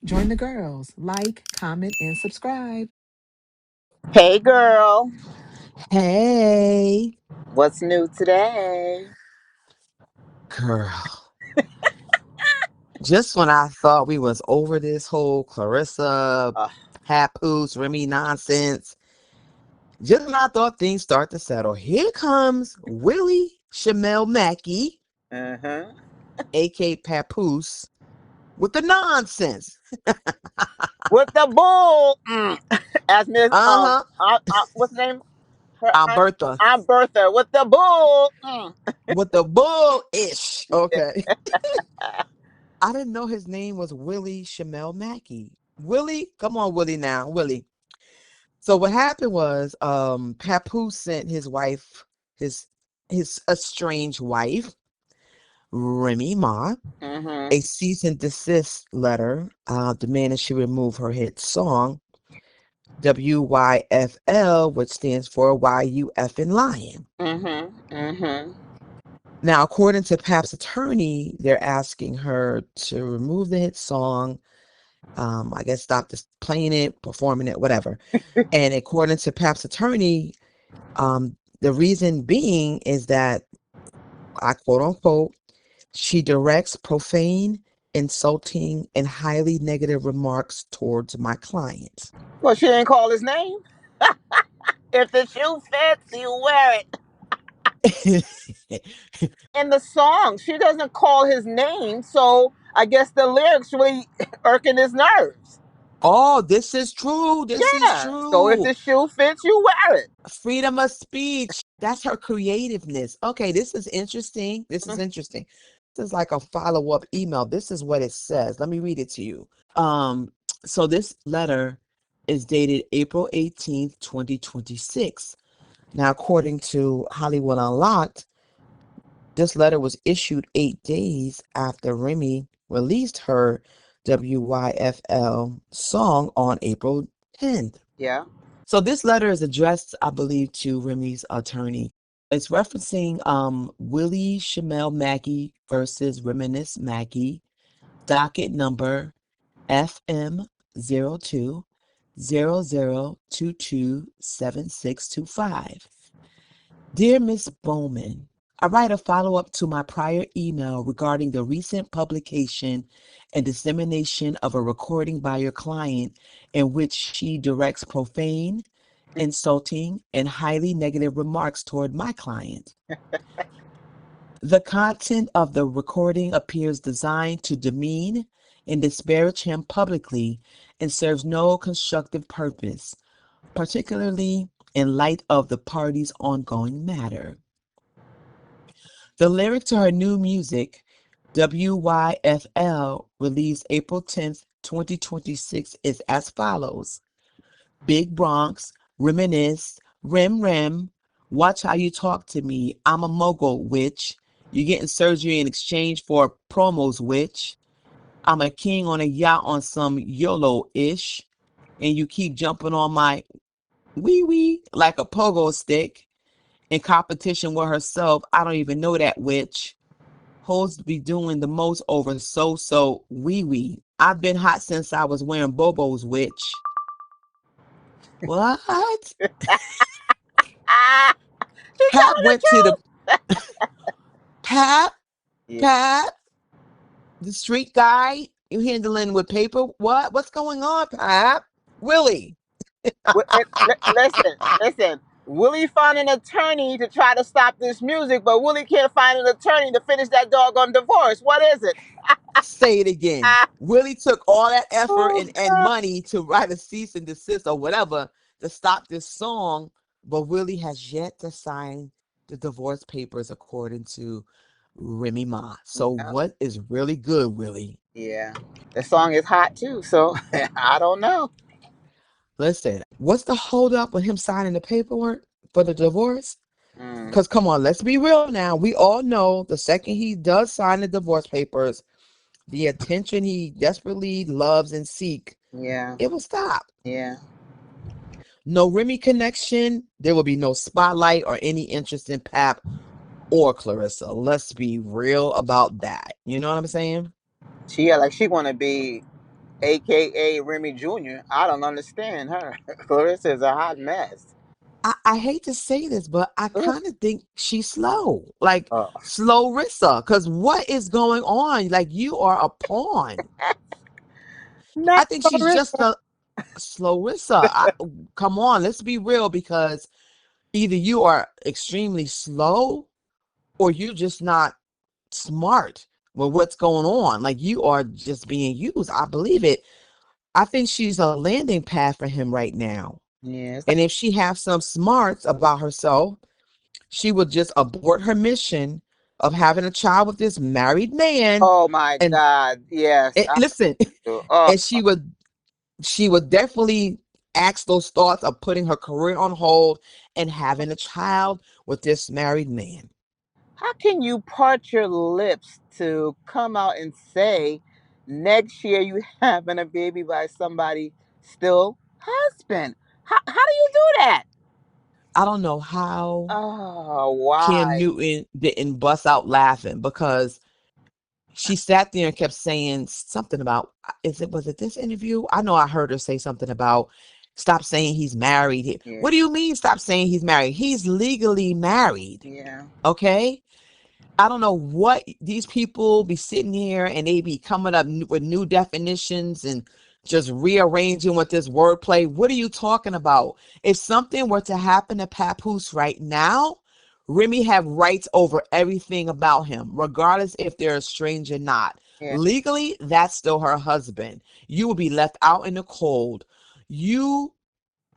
Join the girls. Like, comment, and subscribe. Hey girl, Hey, what's new today? girl. Just when I thought we was over this whole Clarissa, Uh, Papoose, Remy nonsense, just when I thought things start to settle, here comes Willie Shamel Mackey, uh-huh. aka Papoose, with the nonsense. With the bull, as Miss Uh-huh. what's the name? Her Alberta. Aunt Bertha with the bull. With the bull-ish. Yeah. Okay. I didn't know his name was Willie Shamel Mackey. Willie, come on, Willie now. Willie. So what happened was Papoose sent his wife, his estranged wife, Remy Ma, Mm-hmm. a cease and desist letter demanding she remove her hit song, WYFL, which stands for Why You Effing Lying. Mm-hmm. Mm-hmm. Now, according to Pap's attorney, they're asking her to remove the hit song, I guess stop this playing it, performing it, whatever. And according to Pap's attorney, the reason being is that, I quote unquote, she directs profane, insulting, and highly negative remarks towards my client. Well, she didn't call his name. If the shoe fits, you wear it. In the song, she doesn't call his name, so I guess the lyrics really irking his nerves. Oh, this is true. This is Yeah. So if true. the shoe fits, you wear it. Freedom of speech. That's her creativeness. Okay, this is interesting. This is interesting. This is like a follow-up email. This is what it says. Let me read it to you. Um, so this letter is dated April 18th, 2026. Now, according to Hollywood Unlocked, this letter was issued 8 days after Remy released her WYFL song on April 10th. Yeah. So this letter is addressed, I believe, to Remy's attorney. It's referencing Willie Shamel Mackey versus Reminisce Mackey, docket number FM 0200227625. Dear Miss Bowman, I write a follow-up to my prior email regarding the recent publication and dissemination of a recording by your client in which she directs profane, insulting, and highly negative remarks toward my client. The content of the recording appears designed to demean and disparage him publicly and serves no constructive purpose, particularly in light of the party's ongoing matter. The lyric to her new music, WYFL, released April 10th, 2026, is as follows. Big Bronx, reminisce, rim, watch how you talk to me. I'm a mogul, witch. You're getting surgery in exchange for promos, witch. I'm a king on a yacht on some YOLO-ish. And you keep jumping on my wee like a pogo stick in competition with herself. I don't even know that witch. Hoes be doing the most over so wee. I've been hot since I was wearing Bobo's witch. What? Ah, she Pap telling the went to the truth. Pap, Yeah. Pap, the street guy you handling with paper. What? What's going on, Pap? Willie. Listen. Willie found an attorney to try to stop this music, but Willie can't find an attorney to finish that doggone divorce. What is it? Say it again. Ah, Willie took all that effort oh, and God. money to write a cease and desist or whatever to stop this song, but Willie has yet to sign the divorce papers according to Remy Ma. So Yeah. what is really good, Willie? Yeah. The song is hot too, so I don't know. Listen, what's the holdup with him signing the paperwork for the divorce? Mm, Because come on, let's be real now. We all know the second he does sign the divorce papers, the attention he desperately loves and seek, yeah. it will stop. Yeah. No Remy connection. There will be no spotlight or any interest in Pap or Clarissa. Let's be real about that. You know what I'm saying? She like she wanna be aka Remy Jr. I don't understand her. Clarissa is a hot mess. I hate to say this, but I Ugh. kind of think she's slow, like Oh, slow Rissa. Because what is going on? Like you are a pawn. I not think she's just Clarissa. a slow Rissa. Come on, let's be real. Because either you are extremely slow, or you're just not smart with what's going on. Like you are just being used. I believe it. I think she's a landing pad for him right now. Yeah, And if she has some smarts about herself, she would just abort her mission of having a child with this married man. oh my And, God. Yes. and listen, Oh, and she would definitely ask those thoughts of putting her career on hold and having a child with this married man. how can you part your lips to come out and say next year you having a baby by somebody still husband? How do you do that? I don't know how Oh, Kim why? Newton didn't bust out laughing, because she sat there and kept saying something about, was it this interview? I know I heard her say something about stop saying he's married. Yeah, What do you mean stop saying he's married? He's legally married. yeah, Okay? I don't know what these people be sitting here and they be coming up with new definitions and just rearranging with this wordplay. What are you talking about? If something were to happen to Papoose right now, Remy have rights over everything about him, regardless if they're a stranger or not. yeah. Legally, that's still her husband. You will be left out in the cold. You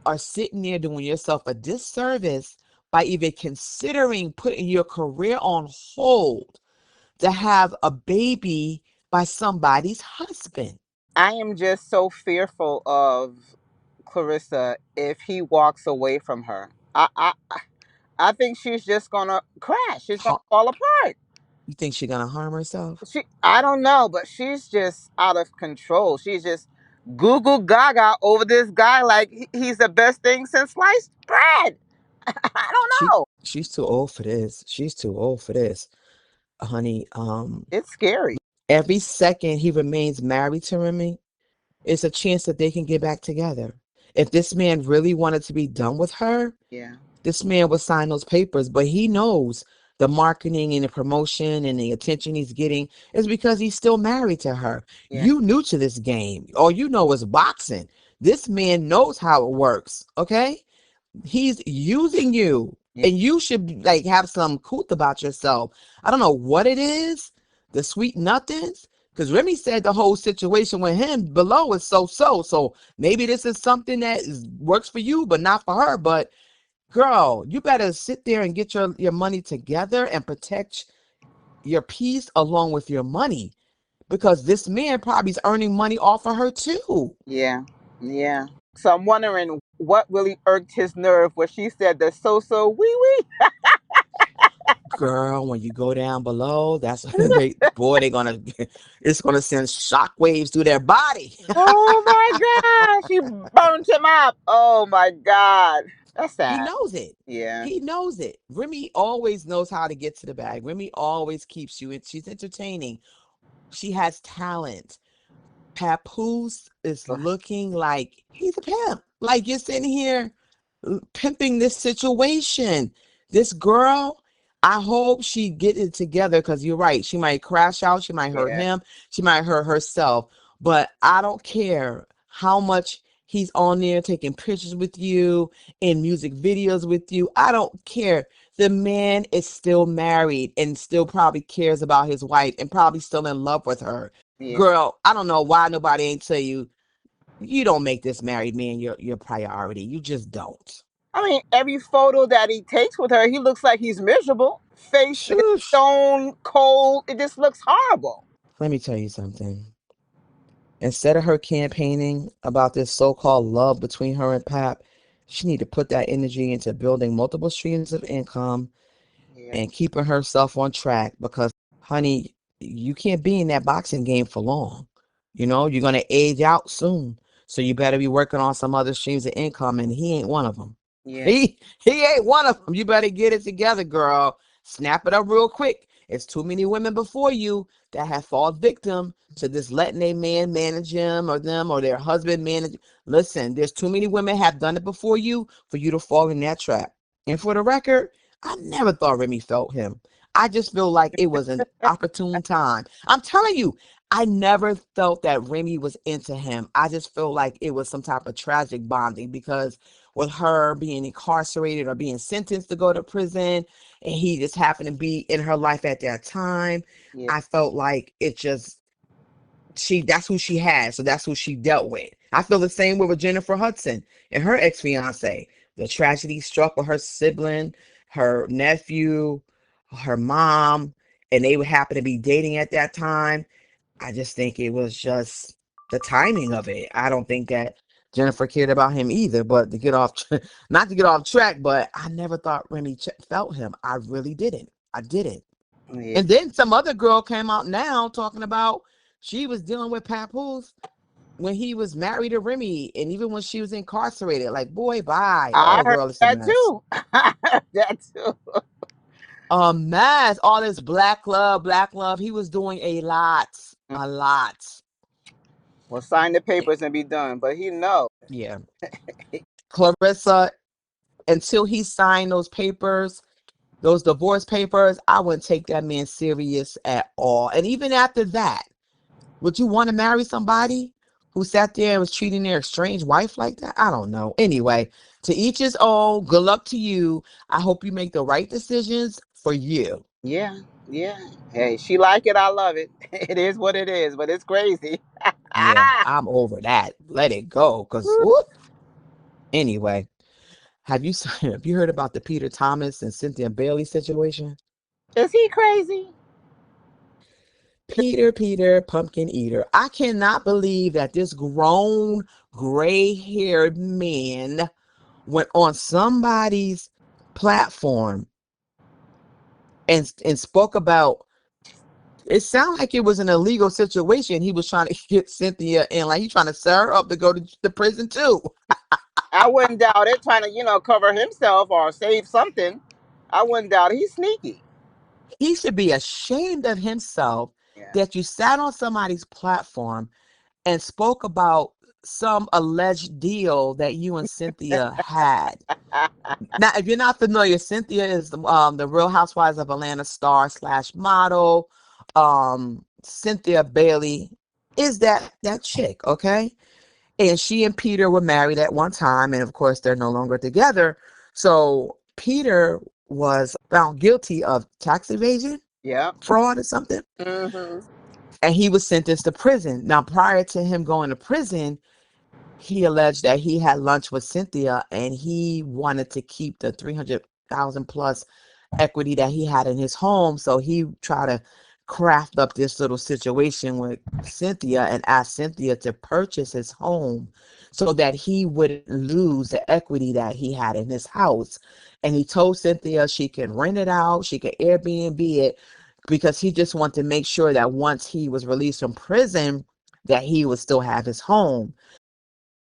are sitting there doing yourself a disservice by even considering putting your career on hold to have a baby by somebody's husband. I am just so fearful of Clarissa if he walks away from her. I think she's just gonna crash. She's gonna Ha- fall apart. You think she's gonna harm herself? I don't know, but she's just out of control. She's just goo goo gaga over this guy like he's the best thing since sliced bread. I don't She know. she's too old for this. She's too old for this, honey. It's scary. Every second he remains married to Remy, it's a chance that they can get back together. If this man really wanted to be done with her, Yeah, this man would sign those papers, but he knows the marketing and the promotion and the attention he's getting is because he's still married to her. yeah, You new to this game. All you know is boxing. This man knows how it works. Okay? He's using you. yeah, And you should like have some couth about yourself. I don't know what it is, the sweet nothings. Because Remy said the whole situation with him below is so. So maybe this is something that works for you, but not for her. But girl, you better sit there and get your money together and protect your peace along with your money, because this man probably is earning money off of her too. yeah, yeah. So I'm wondering what really irked his nerve where she said the so wee wee. Girl, when you go down below, that's they gonna it's gonna send shockwaves through their body. Oh my God, she burnt him up. Oh my God, that's He sad. knows it. Yeah, He knows it. Remy always knows how to get to the bag. Remy always keeps you, and she's entertaining. She has talent. Papoose is looking like he's a pimp. Like you're sitting here pimping this situation. This girl, I hope she get it together, because you're right. She might crash out. She might hurt yeah, him. She might hurt herself. But I don't care how much he's on there taking pictures with you, in music videos with you. I don't care. The man is still married and still probably cares about his wife and probably still in love with her. yeah. Girl, I don't know why nobody ain't tell you, you don't make this married man your priority. You just don't. I mean, every photo that he takes with her, he looks like he's miserable. Face is Shush. stone cold. It just looks horrible. Let me tell you something. Instead of her campaigning about this so-called love between her and Pap, she need to put that energy into building multiple streams of income Yeah, and keeping herself on track, because honey, you can't be in that boxing game for long. You're going to age out soon. So you better be working on some other streams of income, and he ain't one of them. yeah, He ain't one of them. You better get it together, girl. Snap it up real quick. It's too many women before you that have fallen victim to this letting a man manage him or them or their husband manage. Listen, there's too many women have done it before you for you to fall in that trap. And for the record, I never thought Remy felt him. I just feel like it was an opportune time. I'm telling you, I never felt that Remy was into him. I just feel like it was some type of tragic bonding because with her being incarcerated or being sentenced to go to prison, and he just happened to be in her life at that time, Yeah. I felt like it just that's who she had, so that's who she dealt with. I feel the same way with Jennifer Hudson and her ex-fiance. The tragedy struck with her sibling, her nephew, her mom, and they would happen to be dating at that time. I just think it was just the timing of it. I don't think that Jennifer cared about him either. But to get off, not to get off track, but I never thought Remy felt him. I really didn't. I didn't. Yeah. And then some other girl came out now talking about she was dealing with Papoose when he was married to Remy, and even when she was incarcerated. Like, boy, bye. I Oh, heard girl, it's a that mess. too. I heard that too. A mess. All this black love, black love. He was doing a lot, a lot. Well, sign the papers and be done. But he know. Yeah. Clarissa, until he signed those papers, those divorce papers, I wouldn't take that man serious at all. And even after that, would you want to marry somebody who sat there and was treating their estranged wife like that? I don't know. Anyway, to each his own. Good luck to you. I hope you make the right decisions for you. Yeah, yeah. Hey, she like it. I love it. It is what it is, but it's crazy. Yeah, I'm over that. Let it go. Cause anyway, have you heard about the Peter Thomas and Cynthia Bailey situation? Is he crazy? Peter, pumpkin eater. I cannot believe that this grown, gray haired man went on somebody's platform and spoke about it. Sounded like it was an illegal situation. He was trying to get Cynthia in, like he's trying to set her up to go to the prison too. I wouldn't doubt it. Trying to, cover himself or save something. I wouldn't doubt it. He's sneaky. He should be ashamed of himself Yeah. that you sat on somebody's platform and spoke about some alleged deal that you and Cynthia had. Now, if you're not familiar, Cynthia is the Real Housewives of Atlanta star slash model. Cynthia Bailey is that chick, okay? And she and Peter were married at one time, and of course they're no longer together. So Peter was found guilty of tax evasion, Yeah. fraud, or something, Hmm. and he was sentenced to prison. Now, prior to him going to prison, he alleged that he had lunch with Cynthia and he wanted to keep the 300,000 plus equity that he had in his home. So he tried to craft up this little situation with Cynthia and asked Cynthia to purchase his home so that he wouldn't lose the equity that he had in his house. And he told Cynthia she could rent it out, she could Airbnb it, because he just wanted to make sure that once he was released from prison, that he would still have his home.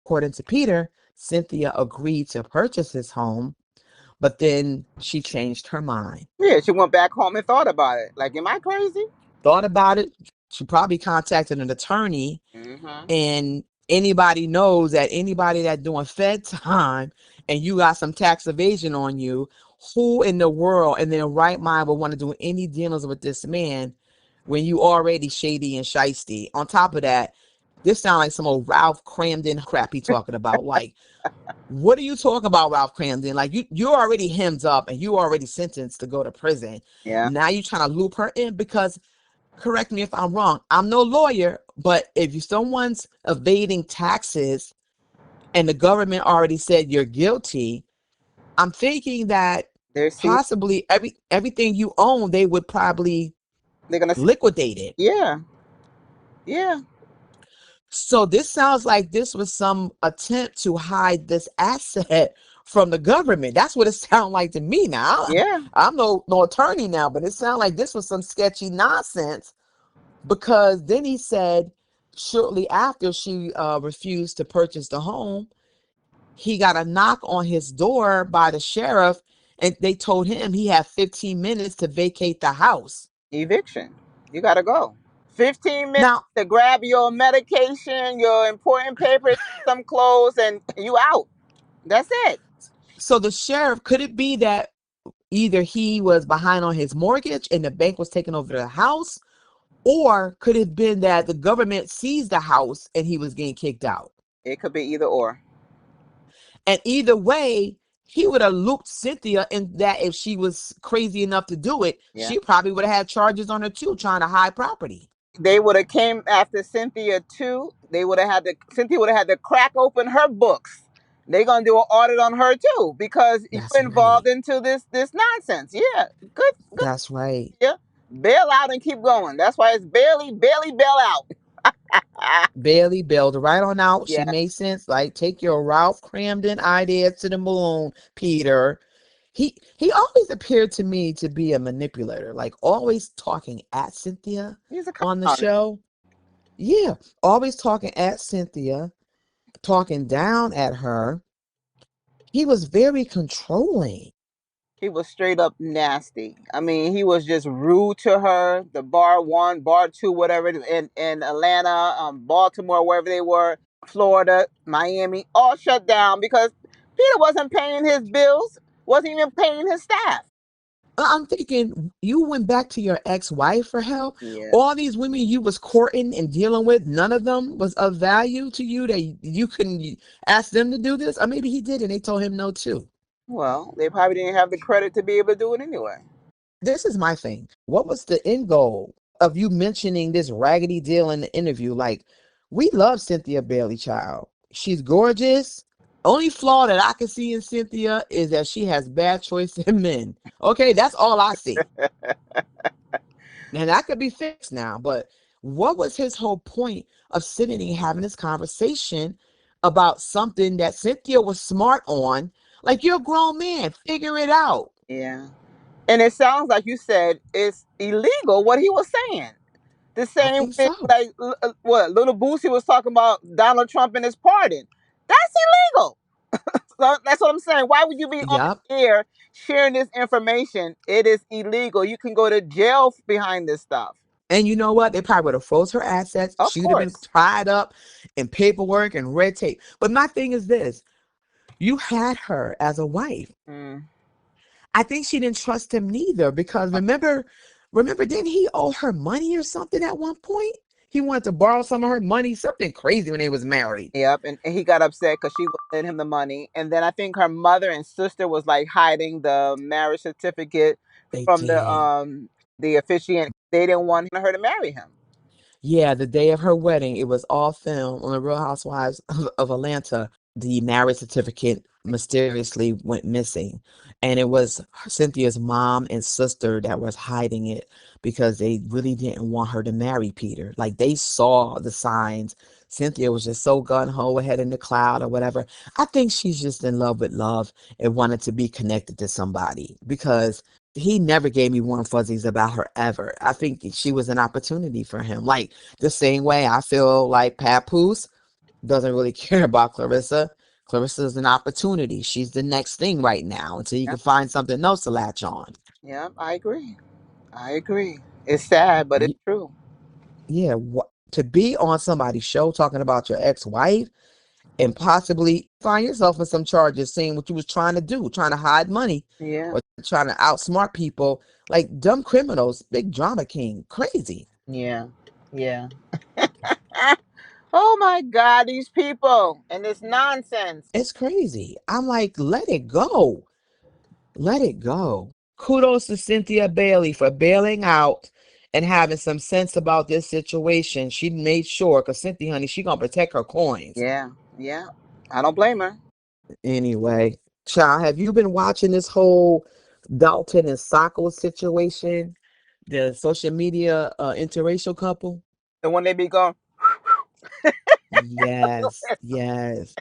According to Peter, Cynthia agreed to purchase his home, but then she changed her mind. Yeah, she went back home and thought about it. Like, am I crazy? Thought about it. She probably contacted an attorney, Hmm. and anybody knows that anybody that doing Fed time and you got some tax evasion on you, who in the world in their right mind would want to do any dealings with this man when you already shady and shisty? On top of that, this sounds like some old Ralph Cramden crap he talking about. Like, what are you talking about, Ralph Cramden? Like, you're already hemmed up and you already sentenced to go to prison. Yeah. Now you trying to loop her in because, correct me if I'm wrong, I'm no lawyer, but if someone's evading taxes and the government already said you're guilty, I'm thinking that They're see. possibly everything you own, they would probably They're gonna see. liquidate it. Yeah. Yeah. So this sounds like this was some attempt to hide this asset from the government. That's what it sounds like to me. Now Yeah. I'm no attorney now, but it sounds like this was some sketchy nonsense, because then he said shortly after she refused to purchase the home, he got a knock on his door by the sheriff, and they told him he had 15 minutes to vacate the house. Eviction. You gotta go. 15 minutes Now, to grab your medication, your important papers, some clothes, and you out. That's it. so the sheriff, could it be that either he was behind on his mortgage and the bank was taking over the house, or could it have been that the government seized the house and he was getting kicked out? It could be either or. And either way, he would have looped Cynthia in that if she was crazy enough to do it, Yeah. she probably would have had charges on her too, trying to hide property. They would have came after Cynthia too. They would have had to Cynthia would have had to crack open her books. They're gonna do an audit on her too because That's you're involved right. into this nonsense. Yeah, good. That's right. Yeah, bail out and keep going. That's why it's Bailey bail out. Bailey bailed right on out. She Yeah, made sense. Like, take your Ralph Cramden idea to the moon, Peter. He always appeared to me to be a manipulator, like always talking at Cynthia he's a con on the artist. show. Yeah, always talking at Cynthia, talking down at her. He was very controlling. He was straight up nasty. I mean, he was just rude to her. The bar one, bar two, whatever, in Atlanta, Baltimore, wherever they were, Florida, Miami, all shut down because Peter wasn't paying his bills, wasn't even paying his staff. I'm thinking you went back to your ex-wife for help. Yeah. All these women you was courting and dealing with, none of them was of value to you that you couldn't ask them to do this? Or maybe he did and they told him no too. Well, they probably didn't have the credit to be able to do it anyway. This is my thing. What was the end goal of you mentioning this raggedy deal in the interview? Like, we love Cynthia Bailey, child. She's gorgeous. Only flaw that I can see in Cynthia is that she has bad choice in men. Okay, that's all I see. And that could be fixed now. But what was his whole point of sitting and having this conversation about something that Cynthia was smart on? Like, you're a grown man, figure it out. Yeah. And it sounds like you said it's illegal what he was saying. The I same think way, so. like what Little Boosie was talking about Donald Trump and his pardon. That's illegal. So that's what I'm saying. Why would you be on Yup. air sharing this information? It is illegal. You can go to jail behind this stuff. And you know what? They probably would have froze her assets. Of She would have been course. tied up in paperwork and red tape. But my thing is this: you had her as a wife. Mm. I think she didn't trust him neither because remember, didn't he owe her money or something at one point? He wanted to borrow some of her money, something crazy when they was married. Yep, and he got upset because she wouldn't lend him the money, and then I think her mother and sister was like hiding the marriage certificate They from did. the officiant. They didn't want her to marry him. Yeah, the day of her wedding, it was all filmed on the Real Housewives of Atlanta. The marriage certificate mysteriously went missing. And it was Cynthia's mom and sister that was hiding it because they really didn't want her to marry Peter. Like, they saw the signs. Cynthia was just so gun-ho ahead in the cloud or whatever. I think she's just in love with love and wanted to be connected to somebody because he never gave me warm fuzzies about her ever. I think she was an opportunity for him. Like, the same way I feel like Papoose doesn't really care about Clarissa. Clarissa's an opportunity. She's the next thing right now until you Yeah, can find something else to latch on. yeah, I agree. I agree. It's sad, but it's Y- true. Yeah, to be on somebody's show talking about your ex-wife and possibly find yourself in some charges saying what you was trying to do, trying to hide money Yeah, or trying to outsmart people like dumb criminals, big drama king, crazy. yeah, yeah. Oh my God, these people and this nonsense. It's crazy. I'm like, let it go. Let it go. Kudos to Cynthia Bailey for bailing out and having some sense about this situation. She made sure, because Cynthia, honey, she gonna protect her coins. Yeah, yeah. I don't blame her. Anyway, child, have you been watching this whole Dalton and Sako situation? The social media interracial couple? And when they be going, Yes, yes.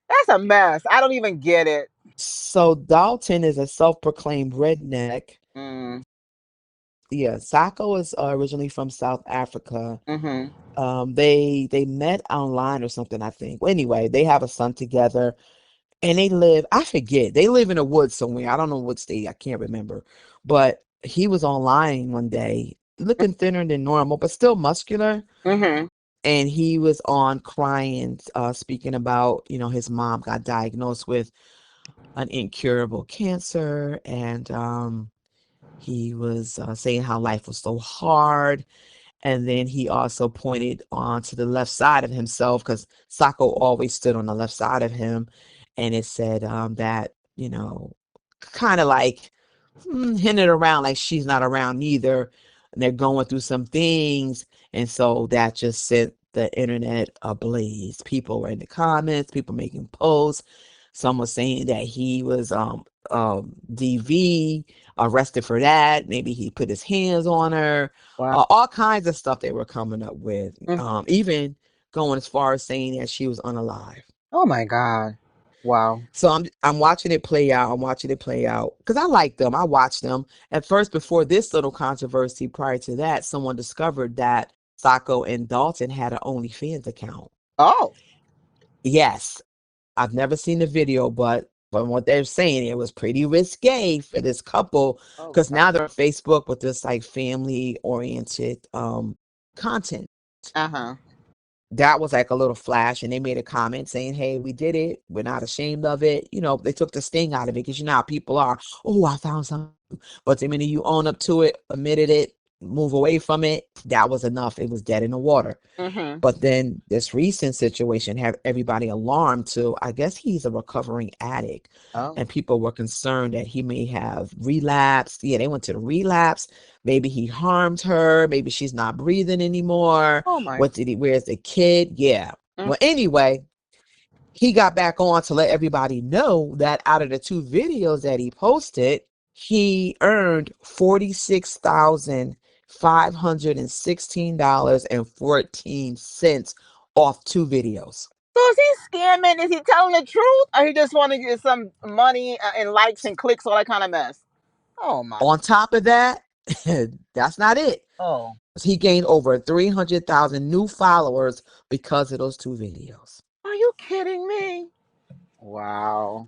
that's a mess. I don't even get it. So Dalton is a self-proclaimed redneck. Mm, Yeah, Sako is originally from South Africa. mm-hmm. They met online or something, I think. Well, anyway, they have a son together and they live, I forget, they live in a woods somewhere. I don't know what state, I can't remember. But he was online one day looking thinner than normal, but still muscular. Mhm. And he was on crying, speaking about, his mom got diagnosed with an incurable cancer, and he was saying how life was so hard. And then he also pointed on to the left side of himself because Sako always stood on the left side of him. And it said that, kind of like hinted around like she's not around neither. And they're going through some things. And so that just set the internet ablaze. People were in the comments, people making posts. Some was saying that he was DV, arrested for that. Maybe he put his hands on her. Wow. All kinds of stuff they were coming up with. Mm. Even going as far as saying that she was unalive. Oh my God. Wow. So I'm watching it play out. I'm watching it play out because I like them. I watch them. At first, before this little controversy, prior to that, someone discovered that Sako and Dalton had an OnlyFans account. Oh. Yes, I've never seen the video, but from what they're saying, it was pretty risque for this couple Oh because God. now they're on Facebook with this like family oriented content. Uh-huh. That was like a little flash, and they made a comment saying, "Hey, we did it. We're not ashamed of it." They took the sting out of it because you know how people are. Oh, I found something, but the minute you own up to it, admitted it, move away from it, that was enough. It was dead in the water. Mhm. But then this recent situation had everybody alarmed to, I guess he's a recovering addict. Oh. And people were concerned that he may have relapsed. Yeah, they went to the relapse. Maybe he harmed her. Maybe she's not breathing anymore. Oh my. Where's the kid? Yeah. Mm. Well, anyway, he got back on to let everybody know that out of the two videos that he posted, he earned $46,516.14 off two videos. So is he scamming? Is he telling the truth, or he just want to get some money and likes and clicks, all that kind of mess? Oh my. On top of that, that's not it. Oh. He gained over 300,000 new followers because of those two videos. Are you kidding me? Wow.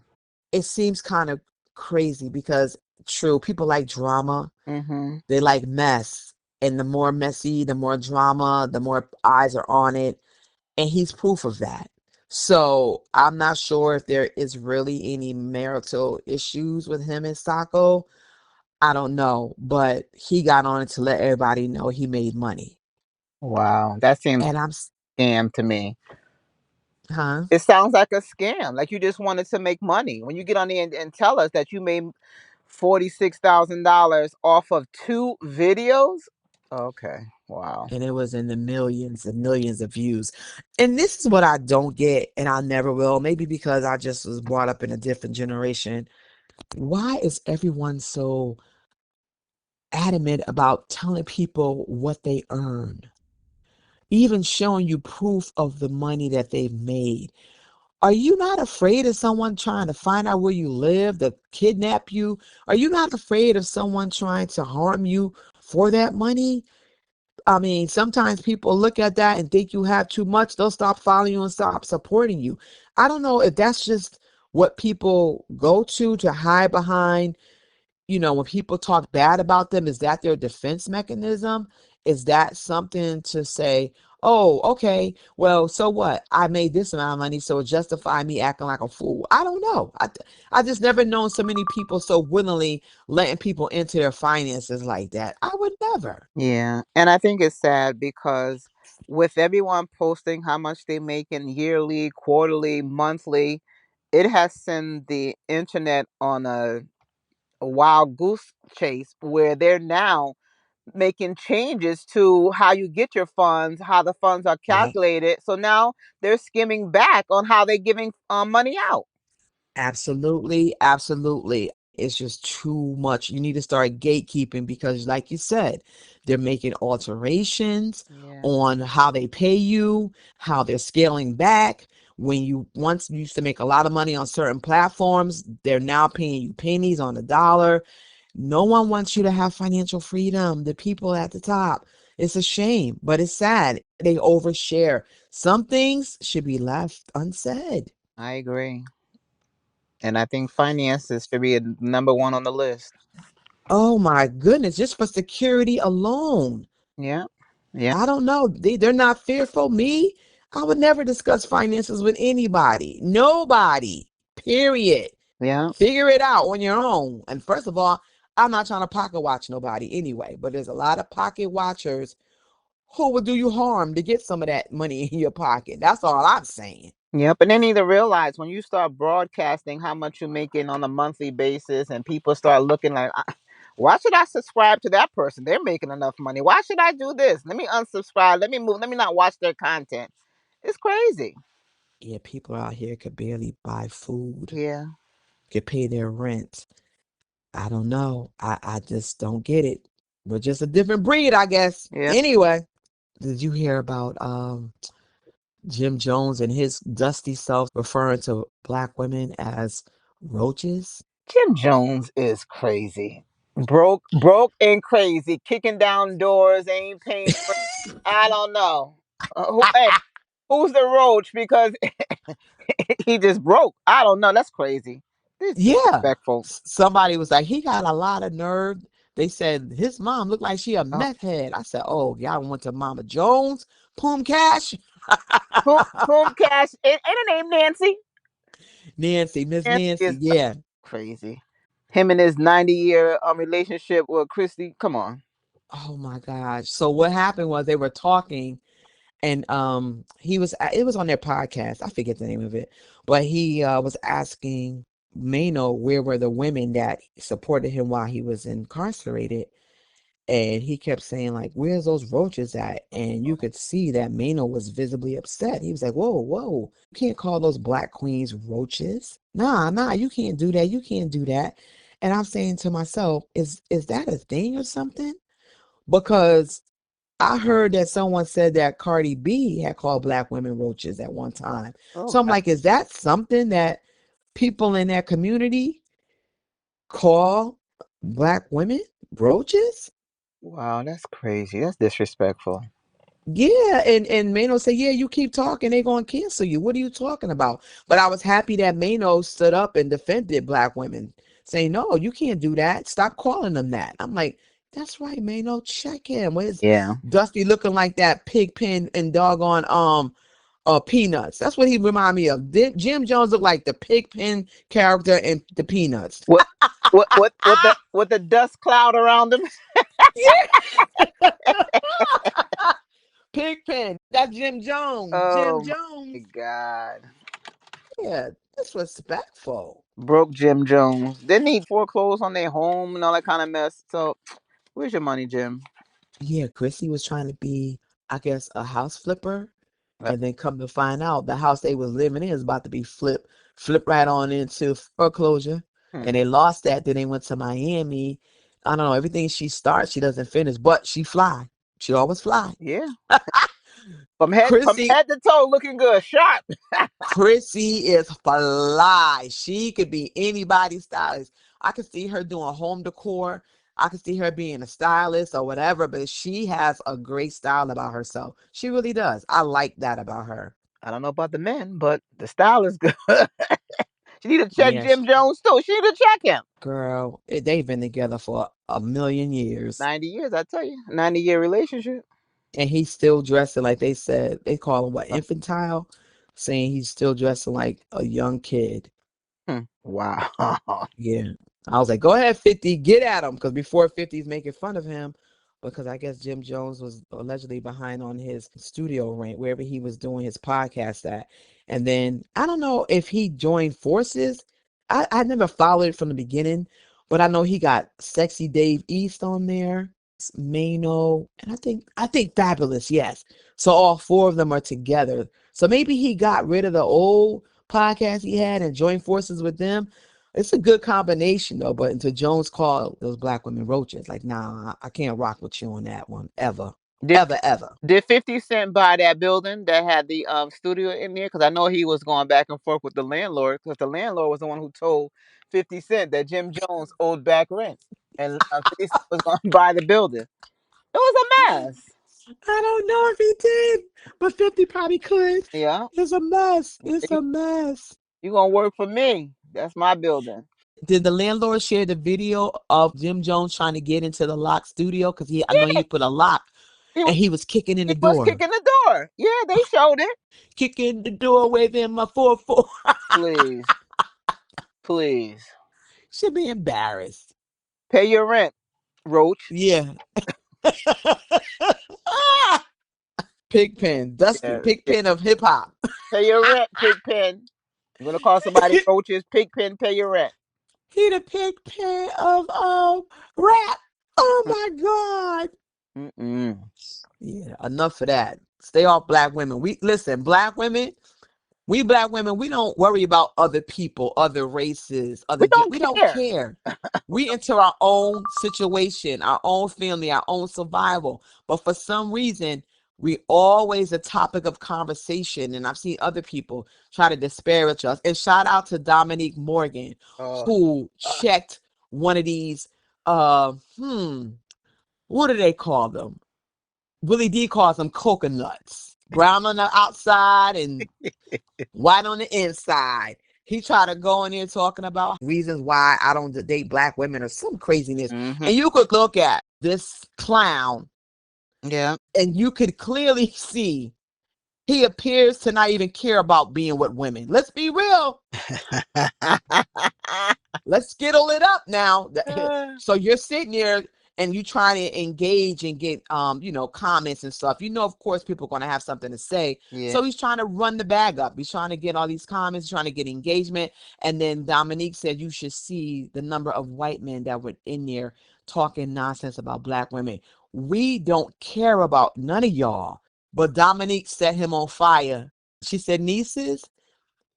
It seems kind of crazy because, true, people like drama. Mhm. They like mess. And the more messy, the more drama, the more eyes are on it. And he's proof of that. So I'm not sure if there is really any marital issues with him and Sako. I don't know. But he got on it to let everybody know he made money. Wow. That seems And scam to me. huh? It sounds like a scam. Like you just wanted to make money. When you get on there and tell us that you made $46,000 off of two videos. Okay. Wow. And it was in the millions and millions of views. And this is what I don't get, and I never will. Maybe because I just was brought up in a different generation. Why is everyone so adamant about telling people what they earn? Even showing you proof of the money that they've made. Are you not afraid of someone trying to find out where you live, to kidnap you? Are you not afraid of someone trying to harm you for that money? I mean, sometimes people look at that and think you have too much. They'll stop following you and stop supporting you. I don't know if that's just what people go to hide behind. When people talk bad about them, is that their defense mechanism? Is that something to say, oh, okay, well, so what? I made this amount of money, so it justify me acting like a fool. I don't know. I just never known so many people so willingly letting people into their finances like that. I would never. Yeah. And I think it's sad because with everyone posting how much they make in yearly, quarterly, monthly, it has sent the internet on a wild goose chase where they're now making changes to how you get your funds, how the funds are Yeah. calculated. So now they're skimming back on how they're giving money out. Absolutely, absolutely. It's just too much. You need to start gatekeeping because, like you said, they're making alterations Yeah. on how they pay you, how they're scaling back. When you once used to make a lot of money on certain platforms, they're now paying you pennies on the dollar. No one wants you to have financial freedom. The people at the top. It's a shame, but it's sad. They overshare. Some things should be left unsaid. I agree. And I think finances should be number one on the list. Oh my goodness, just for security alone. Yeah. Yeah. I don't know. They're not fearful. Me, I would never discuss finances with anybody. Nobody. Period. Yeah. Figure it out on your own. And first of all, I'm not trying to pocket watch nobody anyway, but there's a lot of pocket watchers who will do you harm to get some of that money in your pocket. That's all I'm saying. Yep, and they need to realize when you start broadcasting how much you're making on a monthly basis, and people start looking like, why should I subscribe to that person? They're making enough money. Why should I do this? Let me unsubscribe. Let me move. Let me not watch their content. It's crazy. Yeah, people out here could barely buy food, Yeah. could pay their rent. I don't know. I just don't get it. We're just a different breed, I guess. Yeah. Anyway, did you hear about Jim Jones and his dusty self referring to black women as roaches? Jim Jones is crazy. Broke and crazy, kicking down doors, ain't paying. I don't know. Hey, who's the roach? Because he just broke. I don't know. That's crazy. This Yeah. disrespectful. Somebody was like, he got a lot of nerve. They said his mom looked like she a Uh, meth head. I said, oh, y'all went to Mama Jones, Poom Cash. whom cash? Ain't her name Nancy? Nancy, Miss Nancy Nancy, is yeah. crazy. Him and his 90-year relationship with Christy. Come on. Oh my gosh. So what happened was they were talking and it was on their podcast. I forget the name of it. But he was asking Maino where were the women that supported him while he was incarcerated. And he kept saying, like, where's those roaches at? And you could see that Maino was visibly upset. He was like, whoa, whoa, you can't call those black queens roaches. Nah, you can't do that. You can't do that. And I'm saying to myself, is that a thing or something? Because I heard that someone said that Cardi B had called black women roaches at one time. Oh So I'm God. like, is that something that people in that community call black women roaches? Wow, that's crazy. That's disrespectful. Yeah, and Mano said, "Yeah, you keep talking, they gonna cancel you. What are you talking about?" But I was happy that Mano stood up and defended black women, saying, "No, you can't do that. Stop calling them that." I'm like, "That's right, Mano. Check him. With his Yeah. Dusty looking like that pig pen and doggone Peanuts. That's what he remind me of. Jim Jones looked like the pig pen character in the Peanuts. What? What the dust cloud around him? Yeah, Pigpen. That's Jim Jones. Jim Oh my Jones. God. Yeah, disrespectful. Broke Jim Jones. Didn't he foreclose on their home and all that kind of mess? So, where's your money, Jim? Yeah, Chrissy was trying to be, I guess, a house flipper, Uh, and then come to find out the house they was living in is about to be flipped right on into foreclosure, hmm. and they lost that. Then they went to Miami. I don't know. Everything she starts, she doesn't finish, but she fly. She always fly. Yeah. From Chrissy head to toe, looking good, sharp. Chrissy is fly. She could be anybody's stylist. I could see her doing home decor. I could see her being a stylist or whatever, but she has a great style about herself. She really does. I like that about her. I don't know about the men, but the style is good. She need to check Yes, Jim Jones too. She need to check him. girl, they've been together for a million years. 90 years, I tell you. 90-year relationship. And he's still dressing like they said, they call him what, Uh, infantile? Saying he's still dressing like a young kid. Wow. Yeah. I was like, go ahead, 50, get at him. Because before 50's making fun of him, because I guess Jim Jones was allegedly behind on his studio rent, wherever he was doing his podcast at. And then I don't know if he joined forces. I never followed it from the beginning, but I know he got Sexy Dave East on there, Maino, and I think Fabulous, yes. So all four of them are together. So maybe he got rid of the old podcast he had and joined forces with them. It's a good combination though, but until Jones called those black women roaches, like, nah, I can't rock with you on that one. Ever. did Ever, ever. did 50 Cent buy that building that had the studio in there? Because I know he was going back and forth with the landlord, because the landlord was the one who told 50 Cent that Jim Jones owed back rent, and 50 Cent was going to buy the building. It was a mess. I don't know if he did, but 50 probably could. Yeah. It's a mess. It's a mess. You gonna work for me? That's my building. Did the landlord share the video of Jim Jones trying to get into the lock studio? Because I know Yeah, he put a lock he, and he was kicking in he the was door. kicking the door. Yeah, they showed it. Kicking the door, waving my 4-4. Please, please Should be embarrassed. pay your rent, Roach. Yeah. Ah! Pigpen, Dusty, Yeah, Pigpen of hip hop. pay your rent, Pigpen. You gonna call somebody roaches? Pigpen, pay your rent. He the Pigpen of rap. Oh my God. Mm-mm. Yeah, enough of that. Stay off black women. We listen, black women. We black women, we don't worry about other people, other races, We don't we don't care. care. We into our own situation, our own family, our own survival. But for some reason, we always a topic of conversation. And I've seen other people try to disparage us. And shout out to Dominique Morgan, Uh, who checked one of these uh hmm, what do they call them? Willie D calls them coconuts. Brown on the outside and white on the inside. He tried to go in there talking about reasons why I don't date black women or some craziness. mm-hmm. And you could look at this clown Yeah. and you could clearly see he appears to not even care about being with women. Let's be real. Let's skittle it up now. So you're sitting there and you trying to engage and get comments and stuff. Of course people are going to have something to say. Yeah. So he's trying to run the bag up. He's trying to get all these comments, trying to get engagement. And then Dominique said you should see the number of white men that were in there talking nonsense about black women. We don't care about none of y'all. But Dominique set him on fire. She said, nieces,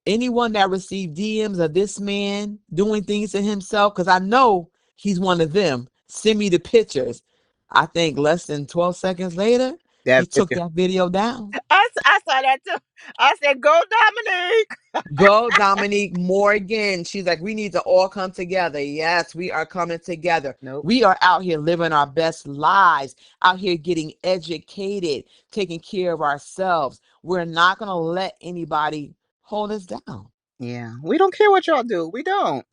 anyone that received DMs of this man doing things to himself, because I know he's one of them, send me the pictures. I think less than 12 seconds later, he That took video. that video down. I saw that too. I said, "Go, Dominique." Go, Dominique Morgan. She's like, we need to all come together. Yes, we are coming together. Nope. We are out here living our best lives, out here getting educated, taking care of ourselves. We're not going to let anybody hold us down. Yeah, we don't care what y'all do. We don't.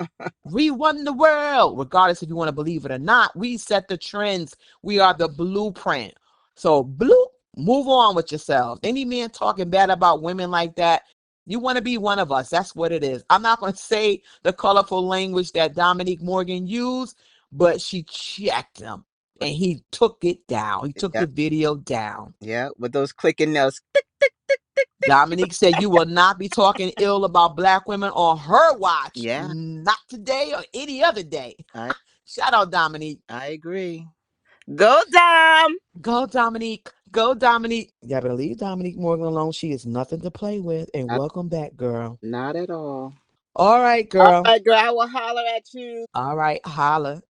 We won the world, regardless if you want to believe it or not. We set the trends. We are the blueprint. So, move on with yourself. Any man talking bad about women like that, you want to be one of us. That's what it is. I'm not going to say the colorful language that Dominique Morgan used, but she checked him and he took it down. He took Yeah, the video down. yeah. With those clicking nails. Dominique said you will not be talking ill about black women on her watch. Yeah, Not today or any other day. I Shout out Dominique. I agree. Go, Dom. Go Dominique. Go Dominique. You gotta leave Dominique Morgan alone. She is nothing to play with. And Uh, welcome back, girl. Not at all. All right, All girl. right, girl. I will holler at you. All right, holla.